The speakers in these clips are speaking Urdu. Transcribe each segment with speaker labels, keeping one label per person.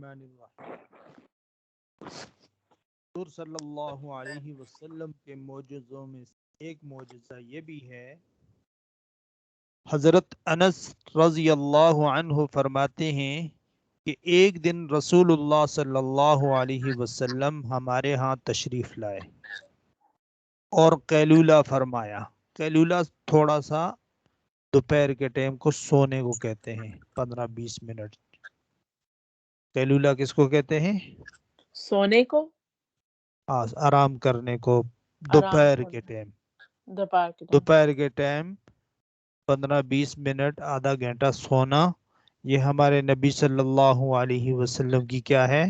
Speaker 1: الرحمن الرحیم۔ حضور صلی اللہ علیہ وسلم کے معجزوں میں سے ایک معجزہ یہ بھی ہے، حضرت انس رضی اللہ عنہ فرماتے ہیں کہ ایک دن رسول اللہ صلی اللہ علیہ وسلم ہمارے ہاں تشریف لائے اور قیلولہ فرمایا۔ قیلولہ تھوڑا سا دوپہر کے ٹائم کو سونے کو کہتے ہیں، 15-20 منٹ۔ قیلولہ کس کو کہتے ہیں؟
Speaker 2: سونے کو،
Speaker 1: آرام کرنے کو،
Speaker 2: آرام
Speaker 1: دوپہر کے
Speaker 2: کرنا،
Speaker 1: ٹائم،
Speaker 2: دوپہر کے ٹائم۔
Speaker 1: دوپہر کے ٹائم 15-20 منٹ، آدھا گھنٹہ سونا، یہ ہمارے نبی صلی اللہ علیہ وسلم کی کیا ہے؟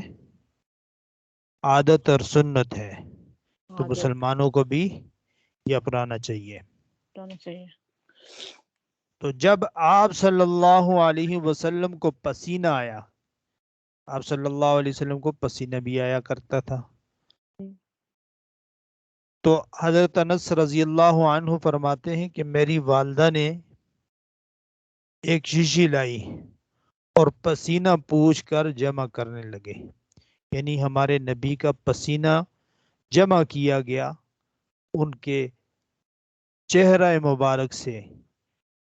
Speaker 1: عادت اور سنت ہے، تو
Speaker 2: عادت
Speaker 1: مسلمانوں کو بھی یہ اپنانا چاہیے۔
Speaker 2: ہونا چاہیے۔
Speaker 1: تو جب آپ صلی اللہ علیہ وسلم کو پسینہ آیا، آپ صلی اللہ علیہ وسلم کو پسینہ بھی آیا کرتا تھا، تو حضرت انس رضی اللہ عنہ فرماتے ہیں کہ میری والدہ نے ایک شیشی لائی اور پسینہ پوچھ کر جمع کرنے لگے، یعنی ہمارے نبی کا پسینہ جمع کیا گیا، ان کے چہرہ مبارک سے،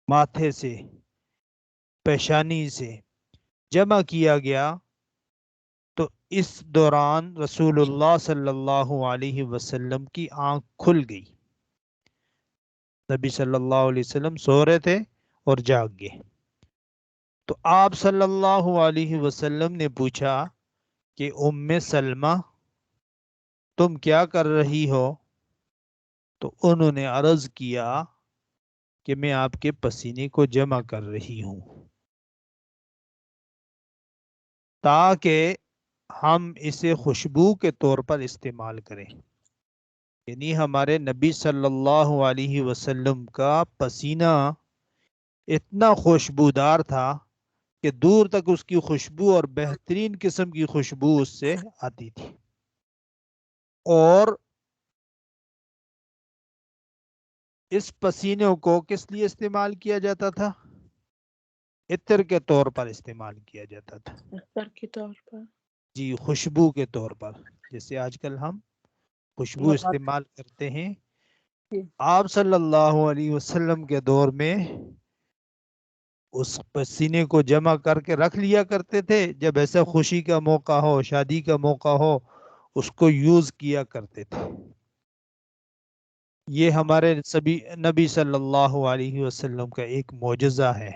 Speaker 1: ماتھے سے، پیشانی سے جمع کیا گیا۔ تو اس دوران رسول اللہ صلی اللہ علیہ وسلم کی آنکھ کھل گئی، نبی صلی اللہ علیہ وسلم سو رہے تھے اور جاگ گئے۔ تو آپ صلی اللہ علیہ وسلم نے پوچھا کہ ام سلمہ تم کیا کر رہی ہو؟ تو انہوں نے عرض کیا کہ میں آپ کے پسینے کو جمع کر رہی ہوں تاکہ ہم اسے خوشبو کے طور پر استعمال کریں، یعنی ہمارے نبی صلی اللہ علیہ وسلم کا پسینہ اتنا خوشبودار تھا کہ دور تک اس کی خوشبو اور بہترین قسم کی خوشبو اس سے آتی تھی، اور اس پسینے کو کس لیے استعمال کیا جاتا تھا؟ عطر کے طور پر استعمال کیا جاتا تھا،
Speaker 2: عطر کے طور پر،
Speaker 1: جی، خوشبو کے طور پر، جیسے آج کل ہم خوشبو استعمال کرتے ہیں۔ آپ صلی اللہ علیہ وسلم کے دور میں اس پسینے کو جمع کر کے رکھ لیا کرتے تھے، جب ایسا خوشی کا موقع ہو، شادی کا موقع ہو، اس کو یوز کیا کرتے تھے۔ یہ ہمارے نبی صلی اللہ علیہ وسلم کا ایک معجزہ ہے۔